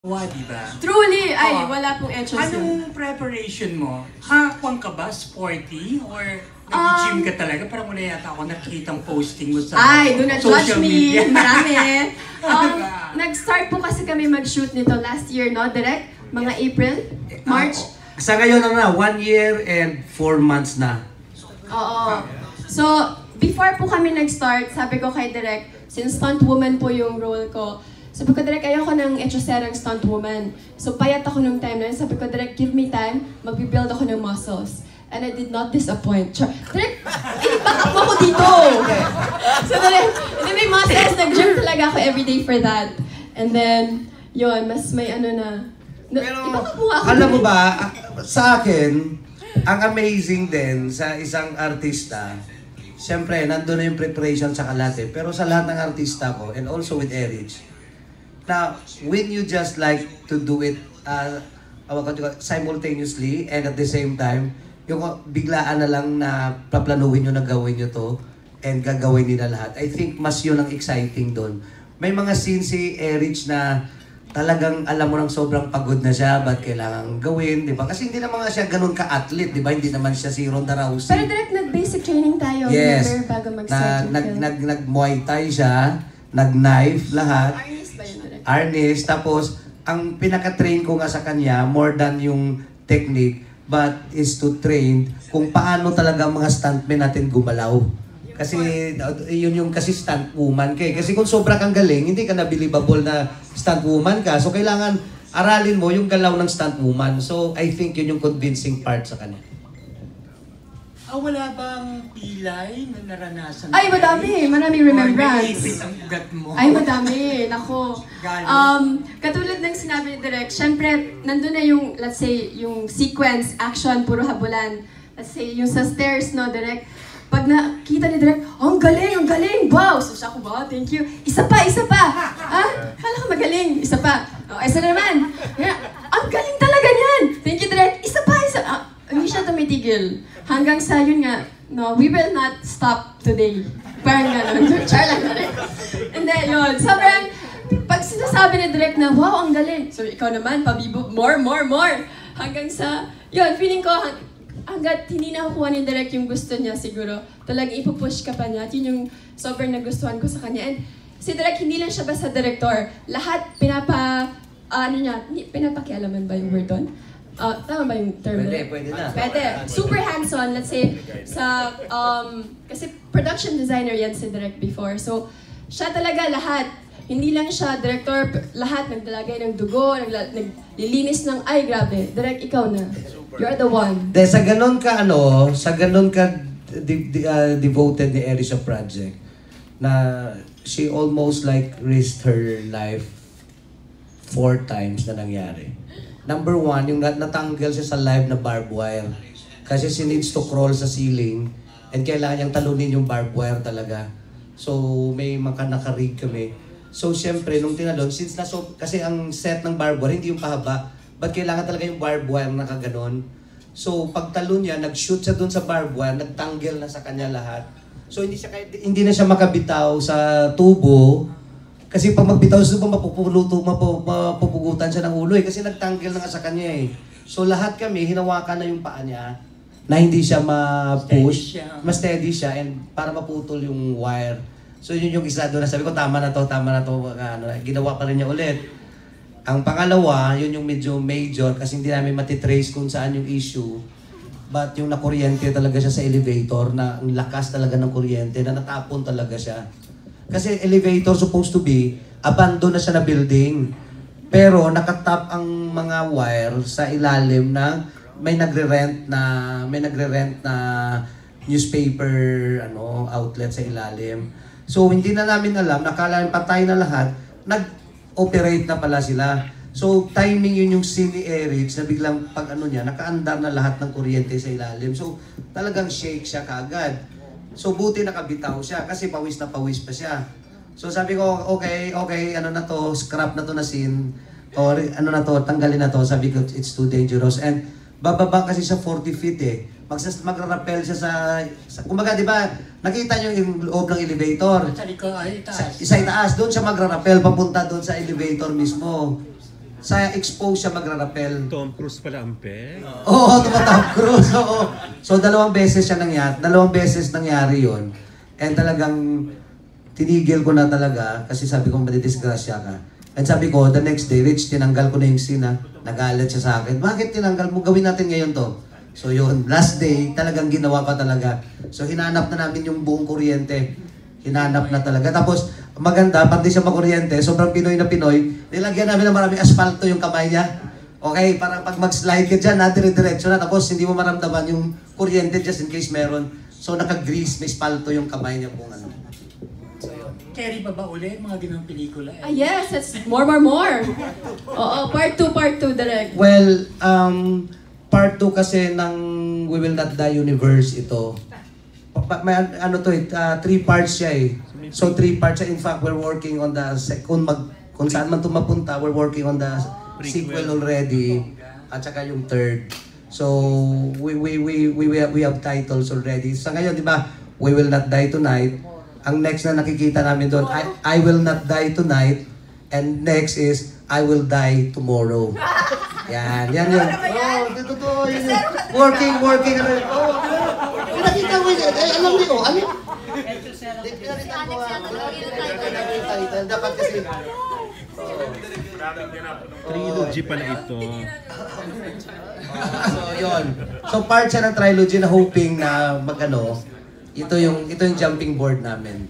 Diba? Truly, ay, wala pong etchos yun. Anong preparation mo? Hakwan ka ba? Sporty? Or nag-gym ka talaga? Parang wala yata ako nakitang posting mo sa do not judge social media. me. Marami. Nag-start po kasi kami mag-shoot nito last year, no? Direct? Mga April? March? Sa ngayon na 1 year and 4 months na. Oo. So, before po kami nag-start, sabi ko kay Direk, since stunt woman po yung role ko, sabi ko, Direk, ayoko ng echoserang stunt woman. So, payat ako nung time na yun. Sabi ko, Direk, give me time, mag-build ako ng muscles. And I did not disappoint. Direk, i-back up mo ako dito! So, Direk, hindi may muscles, nag-gym talaga ako everyday for that. And then, yun, mas may ano na. Pero, i-back up mo ako. alam mo ba, sa akin, ang amazing din sa isang artista, siyempre, nandun na yung preparation sa kalate. Pero sa lahat ng artista ko, and also with Erich, na when you just like to do it simultaneously and at the same time, yung biglaan na lang na paplanuhin nyo na gawin nyo to and gagawin nila lahat. I think mas yun ang exciting doon. May mga scenes si Erich na talagang alam mo nang sobrang pagod na siya, ba't kailangan gawin, di ba? Kasi hindi naman siya ganun ka-athlete, di ba? Hindi naman siya si Ronda Rousey. Pero direct nag-basic training tayo, yes, bago mag-start. Nag-Muay Thai siya, nag-knife, lahat. Arnis ba yun, direct? Arnis, tapos ang pinaka-train ko nga sa kanya, more than yung technique, but is to train kung paano talaga mga stuntmen natin gumalaw. Kasi yun yung kasi stunt woman kay. Kasi kung sobra kang galing, hindi ka na believable na stunt woman ka. So kailangan aralin mo yung galaw ng stunt woman. So I think yun yung convincing part sa kanya. Wala bang pilay na naranasan? Ay, madami. Maraming remembrance. Or naipit ang ugat mo? Ay, madami. Nako. Katulad ng sinabi ni Direk, syempre, nandun na yung, let's say, yung sequence, action, puro habulan. Let's say, yung sa stairs, no, Direk. Pag nakita ni Direk, ang galing, wow! So siya ko, wow, thank you. Isa pa! Kala ko magaling. Isa pa. Isa na naman. Ang galing talaga niyan! Thank you, Direk. Isa pa! Hindi siya tumitigil. Hanggang sa yun nga, no, we will not stop today. Parang gano'n. Char lang na rin. And then yun, sobrang, pag sinasabi ni Direk na, wow, ang galing. So ikaw naman, pabibo, more. Hanggang sa, yun, feeling ko, hanggat hindi nakukuha ni Direk yung gusto niya siguro, talagang ipupush ka pa niya. At yun yung sobrang nagustuhan ko sa kanya. And si Direk, hindi lang siya basta director. Lahat pinapakialaman ba yung word doon? Tama ba yung term? Pwede na. Pwede. Super hands-on, let's say, kasi production designer yan si Direk before. So, siya talaga lahat. Hindi lang siya director, lahat naglalagay ng dugo, naglilinis ng, ay grabe, Direk, ikaw na. You're the one. Sa ganun ka, devoted ni Erich sa project, na she almost like risked her life 4 times na nangyari. Number 1, yung natanggal siya sa live na barbed wire. Kasi she needs to crawl sa ceiling and kailangan niyang talunin yung barbed wire talaga. So, may nakarig kami. So, syempre, nung tinalon, kasi ang set ng barbed wire, hindi yung pahaba. Ba't kailangan talaga yung barbed wire na nakaganon? So, pagtalon niya, nag-shoot siya dun sa barbed wire, nagtanggel na sa kanya lahat. So, hindi na siya makabitaw sa tubo. Kasi pag magbitaw sa tubo, mapupugutan siya ng ulo kasi nagtanggel na nga sa kanya eh. So, lahat kami, hinawakan na yung paa niya na hindi siya ma-push, mas steady siya and para maputol yung wire. So, yun yung isa doon na sabi ko, tama na to, ginawa pa rin niya ulit. Ang pangalawa, yun yung medyo major kasi hindi namin matitrace kung saan yung issue. But yung nakuryente talaga siya sa elevator, na ang lakas talaga ng kuryente, na natapon talaga siya. Kasi elevator supposed to be, abandon na siya na building. Pero nakatap ang mga wire sa ilalim na may nagre-rent na newspaper outlet sa ilalim. So hindi na namin alam, nakala patay na lahat, nag-operate na pala sila. So timing yun yung scene ni Erich na biglang pag nakaandar na lahat ng kuryente sa ilalim. So talagang shake siya kaagad. So buti nakabitaw siya kasi pawis na pawis pa siya. So sabi ko, okay, scrap na to na scene. Or tanggalin na to. Sabi ko, it's too dangerous. And bababa kasi sa 40 feet eh. Magra-rappel siya sa kumbaga, di ba, nakita niyo yung loob ng elevator. Sa likod, ay itaas. Isa itaas, doon siya magra-rappel papunta doon sa elevator mismo. sa expose siya magra-rappel. Tom Cruise pala ang pe. Oo, Tom Cruise. Oo. So, dalawang beses nangyari yun. And talagang tinigil ko na talaga kasi sabi ko madidisgrasya ka. And sabi ko, the next day, Rich, tinanggal ko na yung scene. Nagalit siya sa akin. Bakit tinanggal mo? Gawin natin ngayon to. So yun, last day, talagang ginawa pa talaga. So hinanap na namin yung buong kuryente. Hinanap na talaga. Tapos, maganda, pag di siya makuryente, sobrang Pinoy na Pinoy, nilagyan namin ng maraming asfalto yung kamay niya. Okay, para pag mag-slide ka dyan, dire-diretso na. Tapos, hindi mo maramdaman yung kuryente just in case meron. So, naka-grease, may spalto yung kamay niya kung ano. Carry pa ba ulit mga ganang pelikula? Yes, it's more. Oo, part 2, direct. Well, part 2 kasi ng We Will Not Die Universe ito. May ano to 3 parts siya eh. So 3 parts siya. In fact, we're working on the kung saan man ito mapunta, we're working on the sequel already at saka yung third. So we have titles already. Sa ngayon, di ba, We Will Not Die Tonight. Ang next na nakikita namin doon, I Will Not Die Tonight. And next is, I Will Die Tomorrow. Yan yun. Oh, totoo yun. Working. Oh, pinakita mo yun. Alam niyo, ano? Pinakita mo, title. Dapat kasi, Trilogy pala ito. so yun. So part siya ng trilogy na hoping na ito yung jumping board namin.